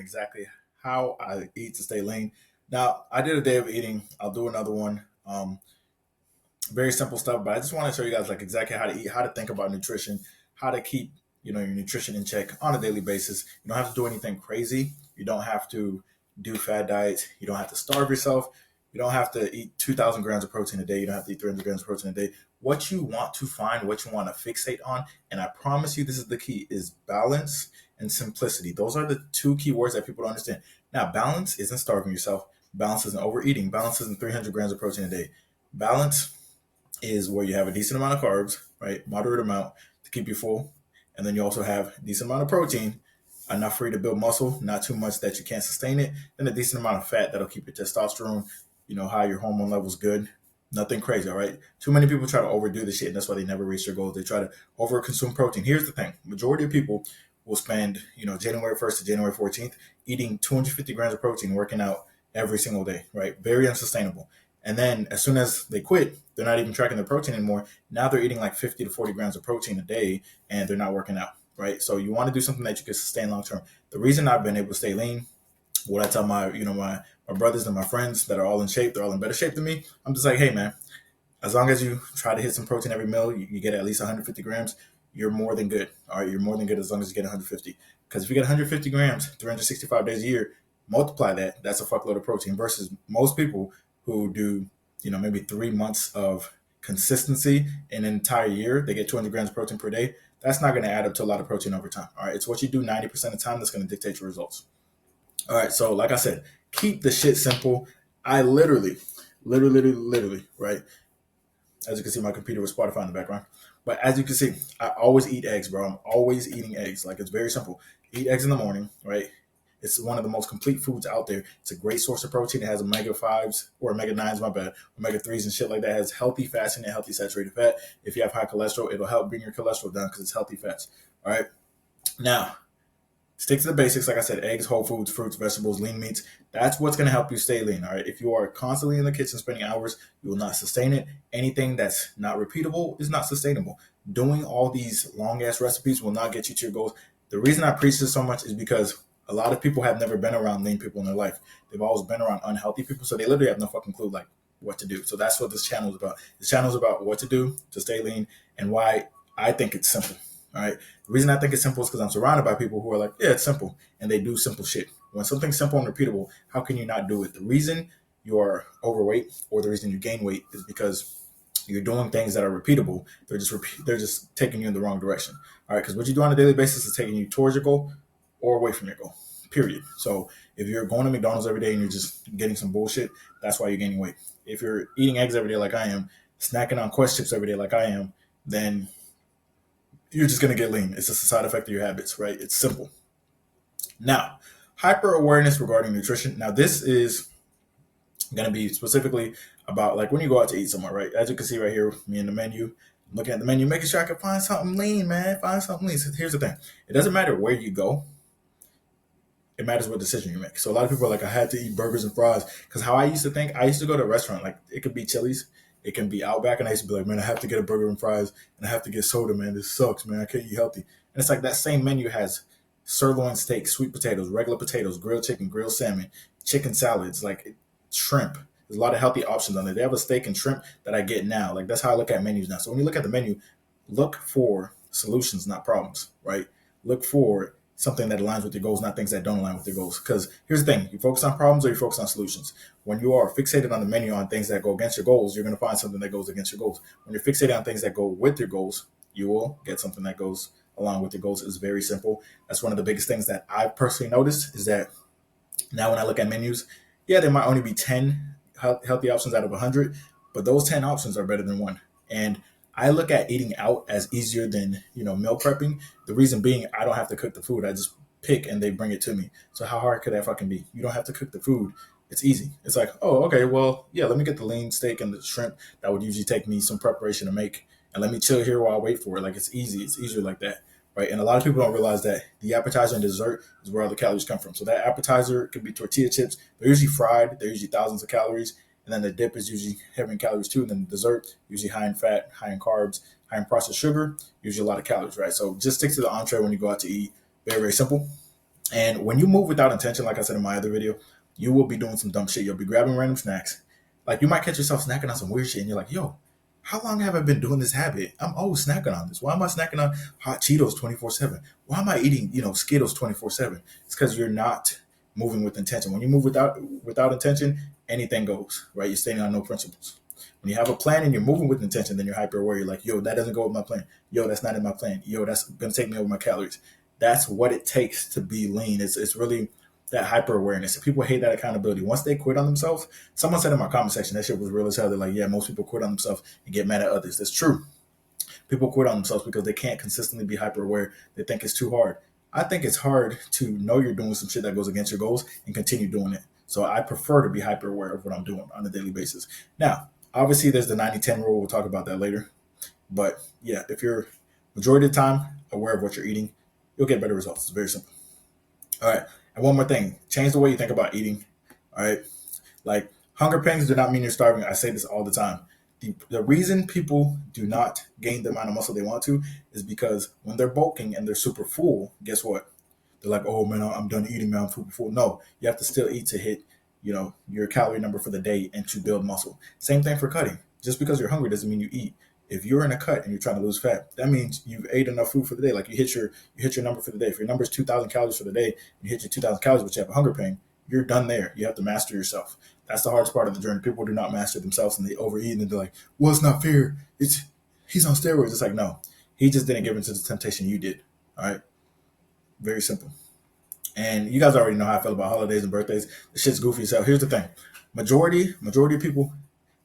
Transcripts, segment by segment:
exactly how I eat to stay lean. Now, I did a day of eating. I'll do another one. Very simple stuff, but I just want to show you guys like exactly how to eat, how to think about nutrition, how to keep your nutrition in check on a daily basis. You don't have to do anything crazy. You don't have to do fad diets. You don't have to starve yourself. You don't have to eat 2,000 grams of protein a day. You don't have to eat 300 grams of protein a day. What you want to find, what you want to fixate on, and I promise you this is the key, is balance and simplicity. Those are the two key words that people don't understand. Now, balance isn't starving yourself. Balance isn't overeating. Balance isn't 300 grams of protein a day. Balance is where you have a decent amount of carbs, right? Moderate amount to keep you full. And then you also have a decent amount of protein, enough for you to build muscle, not too much that you can't sustain it, and a decent amount of fat that'll keep your testosterone, high, your hormone levels good. Nothing crazy, all right? Too many people try to overdo the shit, and that's why they never reach their goals. They try to over consume protein. Here's the thing. Majority of people will spend, January 1st to January 14th eating 250 grams of protein, working out every single day, right? Very unsustainable. And then as soon as they quit, they're not even tracking their protein anymore. Now they're eating like 50 to 40 grams of protein a day and they're not working out, right? So you want to do something that you can sustain long term. The reason I've been able to stay lean, what I tell my brothers and my friends that are all in shape, they're all in better shape than me. I'm just like, hey man, as long as you try to hit some protein every meal, you get at least 150 grams, you're more than good. All right, you're more than good as long as you get 150. Because if you get 150 grams, 365 days a year, multiply that, that's a fuckload of protein versus most people who do, maybe 3 months of consistency in an entire year, they get 200 grams of protein per day. That's not going to add up to a lot of protein over time. All right. It's what you do 90% of the time that's going to dictate your results. All right. So, like I said, keep the shit simple. I literally, right? As you can see, my computer with Spotify in the background. But as you can see, I always eat eggs, bro. I'm always eating eggs. Like, it's very simple. Eat eggs in the morning, right? It's one of the most complete foods out there. It's a great source of protein. It has omega 5s or omega 9s, my bad, omega 3s and shit like that. It has healthy fats in it, healthy saturated fat. If you have high cholesterol, it'll help bring your cholesterol down because it's healthy fats. All right. Now, stick to the basics. Like I said, eggs, whole foods, fruits, vegetables, lean meats. That's what's going to help you stay lean. All right. If you are constantly in the kitchen spending hours, you will not sustain it. Anything that's not repeatable is not sustainable. Doing all these long ass recipes will not get you to your goals. The reason I preach this so much is because a lot of people have never been around lean people in their life. They've always been around unhealthy people, so they literally have no fucking clue like what to do. So that's what this channel is about. This channel is about what to do to stay lean and why I think it's simple. All right. The reason I think it's simple is because I'm surrounded by people who are like, yeah, it's simple, and they do simple shit. When something's simple and repeatable, how can you not do it? The reason you're overweight or the reason you gain weight is because you're doing things that are repeatable. They're just taking you in the wrong direction. All right, because what you do on a daily basis is taking you towards your goal or away from your goal. Period. So if you're going to McDonald's every day and you're just getting some bullshit, that's why you're gaining weight. If you're eating eggs every day like I am, snacking on Quest chips every day like I am, then you're just going to get lean. It's just a side effect of your habits, right? It's simple. Now, hyper awareness regarding nutrition. Now, this is going to be specifically about like when you go out to eat somewhere, right? As you can see right here, me in the menu, looking at the menu, making sure I can find something lean, man. Find something lean. So here's the thing. It doesn't matter where you go. It matters what decision you make. So a lot of people are like, I had to eat burgers and fries. Because how I used to think, I used to go to a restaurant, like it could be Chili's, it can be Outback, and I used to be like, man, I have to get a burger and fries, and I have to get soda, man. This sucks, man. I can't eat healthy. And it's like that same menu has sirloin steak, sweet potatoes, regular potatoes, grilled chicken, grilled salmon, chicken salads, like shrimp. There's a lot of healthy options on there. They have a steak and shrimp that I get now. Like that's how I look at menus now. So when you look at the menu, look for solutions, not problems, right? Look for something that aligns with your goals, not things that don't align with your goals. Because here's the thing, you focus on problems or you focus on solutions. When you are fixated on the menu on things that go against your goals, you're going to find something that goes against your goals. When you're fixated on things that go with your goals, you will get something that goes along with your goals. It's very simple. That's one of the biggest things that I've personally noticed is that now when I look at menus, yeah, there might only be 10 healthy options out of 100, but those 10 options are better than one. And I look at eating out as easier than, meal prepping. The reason being, I don't have to cook the food. I just pick and they bring it to me. So how hard could that fucking be? You don't have to cook the food. It's easy. It's like, oh, okay, well, yeah, let me get the lean steak and the shrimp. That would usually take me some preparation to make. And let me chill here while I wait for it. Like, it's easy. It's easier like that, right? And a lot of people don't realize that the appetizer and dessert is where all the calories come from. So that appetizer could be tortilla chips. They're usually fried. They're usually thousands of calories. And then the dip is usually heavy in calories too. And then the dessert, usually high in fat, high in carbs, high in processed sugar, usually a lot of calories, right? So just stick to the entree when you go out to eat. Very, very simple. And when you move without intention, like I said in my other video, you will be doing some dumb shit. You'll be grabbing random snacks. Like you might catch yourself snacking on some weird shit, and you're like, "Yo, how long have I been doing this habit? I'm always snacking on this. Why am I snacking on hot Cheetos 24/7? Why am I eating Skittles 24/7?" It's because you're not moving with intention. When you move without intention, anything goes. Right? You're staying on no principles. When you have a plan and you're moving with intention, then you're hyper aware. You're like, "Yo, that doesn't go with my plan. Yo, that's not in my plan. Yo, that's gonna take me over my calories." That's what it takes to be lean. It's really that hyper awareness. People hate that accountability. Once they quit on themselves, someone said in my comment section that shit was real as hell. They're like, yeah, most people quit on themselves and get mad at others. That's true. People quit on themselves because they can't consistently be hyper aware. They think it's too hard. I think it's hard to know you're doing some shit that goes against your goals and continue doing it. So I prefer to be hyper aware of what I'm doing on a daily basis. Now, obviously, there's the 90-10 rule. We'll talk about that later. But yeah, if you're majority of the time aware of what you're eating, you'll get better results. It's very simple. All right. And one more thing, change the way you think about eating. All right. Like hunger pains do not mean you're starving. I say this all the time. The reason people do not gain the amount of muscle they want to is because when they're bulking and they're super full, guess what? They're like, oh man, I'm done eating, man. I'm super full. No, you have to still eat to hit, your calorie number for the day and to build muscle. Same thing for cutting. Just because you're hungry doesn't mean you eat. If you're in a cut and you're trying to lose fat, that means you've ate enough food for the day. Like you hit your number for the day. If your number is 2,000 calories for the day, you hit your 2,000 calories, but you have a hunger pain. You're done there. You have to master yourself. That's the hardest part of the journey. People do not master themselves and they overeat and they're like, well, it's not fair. He's on steroids. It's like, no, he just didn't give into the temptation you did. All right. Very simple. And you guys already know how I feel about holidays and birthdays. The shit's goofy as hell. Here's the thing. Majority of people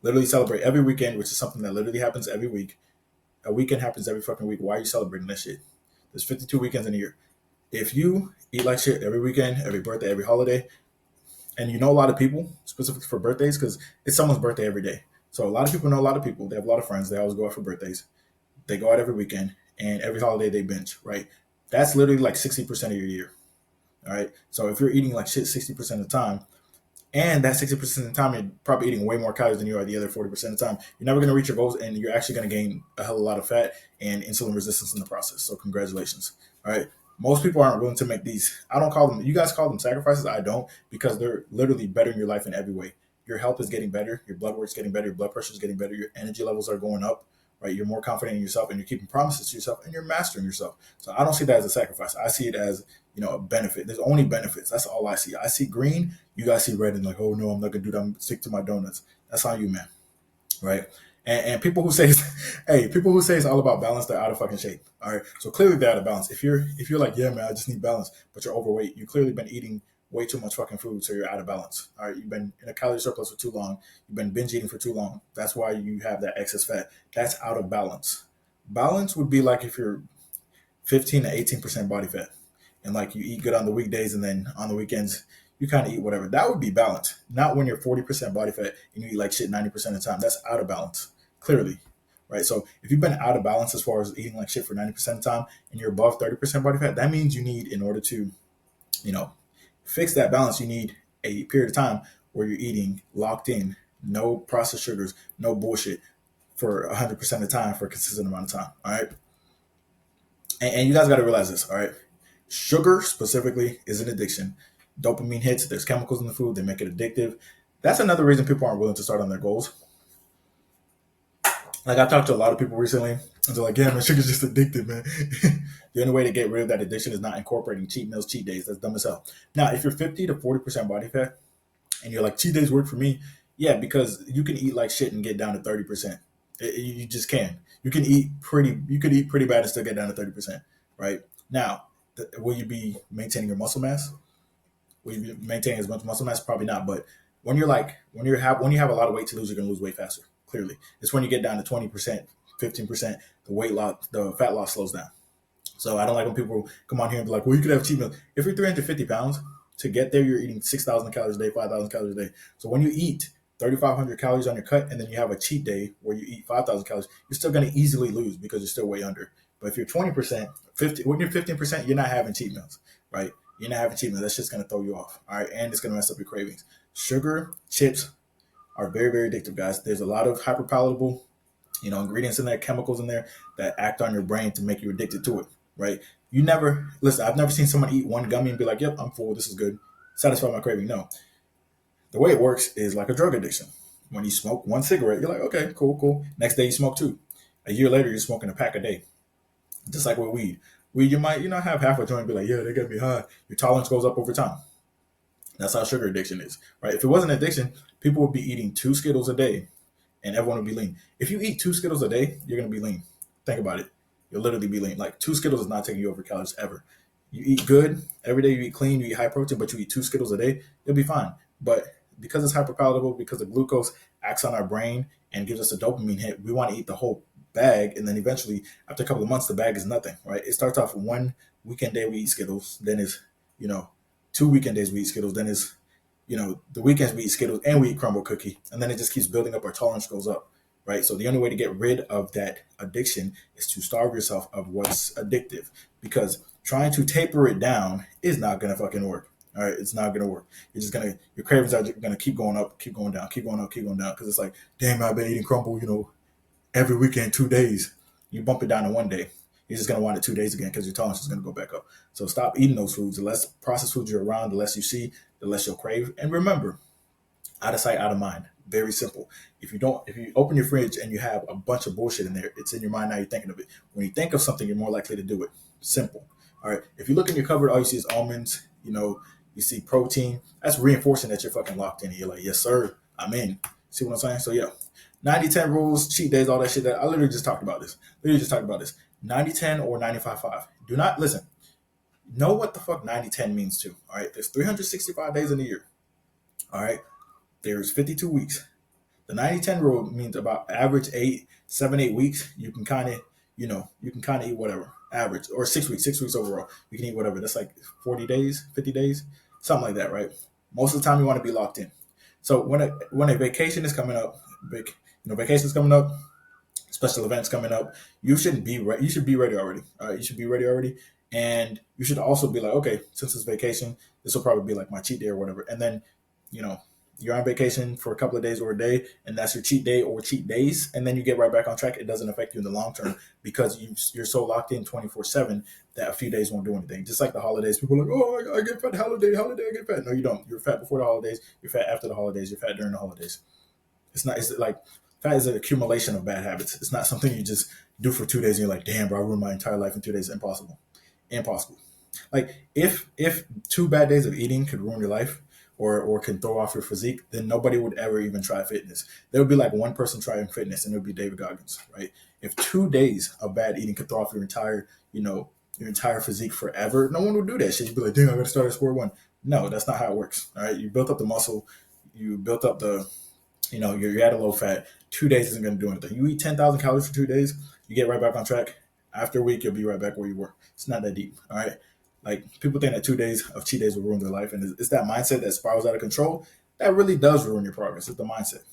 literally celebrate every weekend, which is something that literally happens every week. A weekend happens every fucking week. Why are you celebrating that shit? There's 52 weekends in a year. If you eat like shit every weekend, every birthday, every holiday, and you know a lot of people, specifically for birthdays, because it's someone's birthday every day. So a lot of people know a lot of people. They have a lot of friends. They always go out for birthdays. They go out every weekend, and every holiday they binge, right? That's literally like 60% of your year. All right. So if you're eating like shit 60% of the time, and that 60% of the time, you're probably eating way more calories than you are the other 40% of the time. You're never going to reach your goals, and you're actually going to gain a hell of a lot of fat and insulin resistance in the process. So, congratulations. All right. Most people aren't willing to make these. I don't call them, you guys call them sacrifices. I don't, because they're literally bettering your life in every way. Your health is getting better. Your blood work's getting better. Your blood pressure is getting better. Your energy levels are going up. Right. You're more confident in yourself, and you're keeping promises to yourself, and you're mastering yourself. So, I don't see that as a sacrifice. I see it as, a benefit. There's only benefits. That's all I see. I see green. You guys see red and like, oh no, I'm not gonna do that. I'm gonna stick to my donuts. That's on you, man. Right? And people who say, hey, people who say it's all about balance, they're out of fucking shape. All right. So clearly they're out of balance. If you're like, yeah, man, I just need balance, but you're overweight, you clearly been eating way too much fucking food, so you're out of balance. All right. You've been in a calorie surplus for too long. You've been binge eating for too long. That's why you have that excess fat. That's out of balance. Balance would be like if you're 15 to 18% body fat. And like you eat good on the weekdays and then on the weekends, you kind of eat whatever. That would be balance. Not when you're 40% body fat and you eat like shit 90% of the time. That's out of balance, clearly. Right. So if you've been out of balance as far as eating like shit for 90% of the time and you're above 30% body fat, that means you need, in order to, you know, fix that balance, you need a period of time where you're eating locked in, no processed sugars, no bullshit for 100% of the time for a consistent amount of time. All right. And you guys got to realize this, all right? Sugar specifically is an addiction. Dopamine hits, there's chemicals in the food, they make it addictive. That's another reason people aren't willing to start on their goals. Like I've talked to a lot of people recently, and they're like, yeah, man, sugar's just addictive, man. The only way to get rid of that addiction is not incorporating cheat meals, cheat days. That's dumb as hell. Now, if you're 50 to 40% body fat and you're like, cheat days work for me, yeah, because you can eat like shit and get down to 30%. You just can. You could eat pretty bad and still get down to 30%, right? Now, will you be maintaining your muscle mass? Will you be maintaining as much muscle mass? Probably not. But when you have a lot of weight to lose, you're gonna lose weight faster. Clearly, it's when you get down to 20%, 15%, the fat loss slows down. So I don't like when people come on here and be like, well, you could have cheat meals. If you're 350 pounds, to get there, you're eating 6,000 calories a day, 5,000 calories a day. So when you eat 3,500 calories on your cut and then you have a cheat day where you eat 5,000 calories, you're still going to easily lose because you're still way under. But if you're 20%, when you're 15%, you're not having cheat meals, right? You're not having cheat meals. That's just going to throw you off. All right. And it's going to mess up your cravings. Sugar, chips are very, very addictive, guys. There's a lot of hyperpalatable ingredients in there, chemicals in there that act on your brain to make you addicted to it, right? You never listen. I've never seen someone eat one gummy and be like, "Yep, I'm full. This is good. Satisfy my craving." No, the way it works is like a drug addiction. When you smoke one cigarette, you're like, "Okay, cool, cool." Next day, you smoke two. A year later, you're smoking a pack a day. Just like with weed. Weed, you might have half a joint and be like, "Yeah, they got me high." Your tolerance goes up over time. That's how sugar addiction is, right? If it wasn't addiction, people would be eating two Skittles a day and everyone would be lean. If you eat two Skittles a day, you're gonna be lean. Think about it. You'll literally be lean. Like two Skittles is not taking you over calories ever. You eat good every day. You eat clean. You eat high protein, but you eat two Skittles a day, you'll be fine. But because it's hyperpalatable, because the glucose acts on our brain and gives us a dopamine hit, we want to eat the whole bag, and then eventually, after a couple of months, the bag is nothing. Right? It starts off one weekend day we eat Skittles, then is you know 2 weekend days we eat Skittles, then is the weekends we eat Skittles and we eat crumble cookie, and then it just keeps building up. Our tolerance goes up, right? So the only way to get rid of that addiction is to starve yourself of what's addictive, because trying to taper it down is not gonna fucking work. All right, it's not gonna work. You're just gonna your cravings are gonna keep going up, keep going down, keep going up, keep going down, because it's like, damn, I've been eating crumble, every weekend 2 days. You bump it down in one day. You're just gonna want it 2 days again because your tolerance is gonna go back up. So stop eating those foods. The less processed foods you're around, the less you see, the less you'll crave. And remember, out of sight, out of mind. Very simple. If you open your fridge and you have a bunch of bullshit in there, it's in your mind now. You're thinking of it. When you think of something, you're more likely to do it. Simple. All right. If you look in your cupboard, all you see is almonds. You see protein. That's reinforcing that you're fucking locked in. And you're like, yes, sir, I'm in. See what I'm saying? So yeah, 90-10 rules, cheat days, all that shit. That I literally just talked about this. 90-10 or 95-5. Do not listen. Know what the fuck 90-10 means too. All right. There's 365 days in a year. All right. There's 52 weeks. The 90-10 rule means about average 8 7 8 weeks. You can kind of eat whatever average, or 6 weeks, 6 weeks overall. You can eat whatever. That's like 40 days, 50 days, something like that, right? Most of the time you want to be locked in. So when a vacation is coming up, vacations coming up, special events coming up, you should be ready. You should be ready already. All right, you should be ready already, and you should also be like, okay, since it's vacation, this will probably be like my cheat day or whatever. And then, you know, you're on vacation for a couple of days or a day, and that's your cheat day or cheat days, and then you get right back on track. It doesn't affect you in the long term because you're so locked in 24/7 that a few days won't do anything. Just like the holidays, people are like, oh, I get fat holiday, I get fat. No, you don't. You're fat before the holidays. You're fat after the holidays. You're fat during the holidays. It's not. It's like fat is an accumulation of bad habits. It's not something you just do for 2 days and you're like, damn, bro, I ruined my entire life in 2 days. Impossible. Impossible. Like if 2 bad days of eating could ruin your life or can throw off your physique, then nobody would ever even try fitness. There would be like one person trying fitness, and it would be David Goggins, right? If 2 days of bad eating could throw off your entire physique forever, no one would do that shit. You'd be like, damn, I gotta start at square one. No, that's not how it works. All right. You built up the muscle, you built up you're at a low fat. 2 days isn't going to do anything. You eat 10,000 calories for 2 days, you get right back on track. After a week, you'll be right back where you were. It's not that deep. All right. Like people think that 2 days of cheat days will ruin their life, and it's that mindset that spirals out of control that really does ruin your progress. It's the mindset.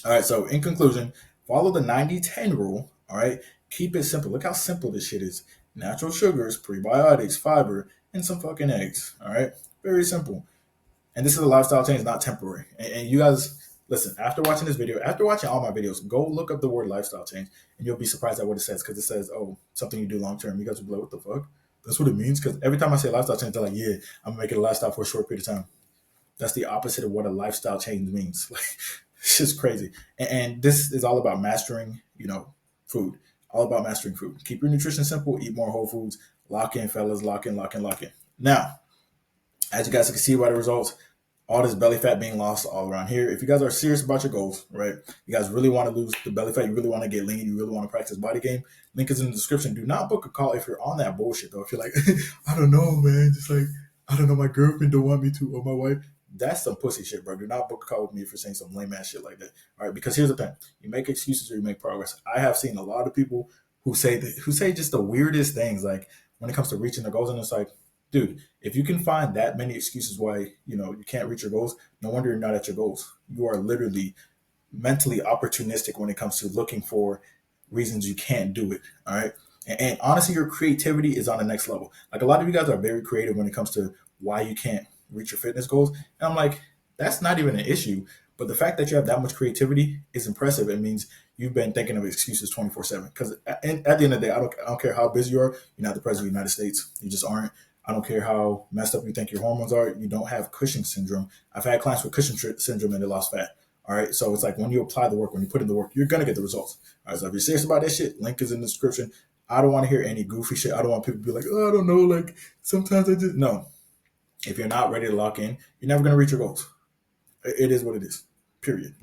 All right. So in conclusion, follow the 90-10 rule. All right. Keep it simple. Look how simple this shit is. Natural sugars, prebiotics, fiber, and some fucking eggs. All right. Very simple. And this is a lifestyle change, not temporary. And you guys, listen, after watching this video, after watching all my videos, go look up the word lifestyle change, and you'll be surprised at what it says, because it says, oh, something you do long term. You guys will be like, what the fuck? That's what it means? Because every time I say lifestyle change, they're like, yeah, I'm making a lifestyle for a short period of time. That's the opposite of what a lifestyle change means. Like, it's just crazy. And this is all about mastering, food. All about mastering food. Keep your nutrition simple, eat more whole foods, lock in, fellas, lock in, lock in, lock in. Now, as you guys can see by the results, all this belly fat being lost all around here. If you guys are serious about your goals, right? You guys really want to lose the belly fat, you really want to get lean, you really want to practice body game, link is in the description. Do not book a call if you're on that bullshit though. If you're like, I don't know, man, just like, I don't know, my girlfriend don't want me to, or my wife. That's some pussy shit, bro. Do not book a call with me if you're saying some lame ass shit like that. All right, because here's the thing: you make excuses or you make progress. I have seen a lot of people who say just the weirdest things, like when it comes to reaching their goals, and it's like, dude, if you can find that many excuses why you can't reach your goals, no wonder you're not at your goals. You are literally mentally opportunistic when it comes to looking for reasons you can't do it. All right. And honestly, your creativity is on the next level. Like a lot of you guys are very creative when it comes to why you can't reach your fitness goals. And I'm like, that's not even an issue. But the fact that you have that much creativity is impressive. It means you've been thinking of excuses 24/7. Because at the end of the day, I don't care how busy you are. You're not the president of the United States. You just aren't. I don't care how messed up you think your hormones are. You don't have Cushing syndrome. I've had clients with Cushing syndrome and they lost fat. All right. So it's like when you apply the work, when you put in the work, you're going to get the results. All right. So if you're serious about that shit, link is in the description. I don't want to hear any goofy shit. I don't want people to be like, oh, I don't know. Like sometimes I just, no. If you're not ready to lock in, you're never going to reach your goals. It is what it is. Period.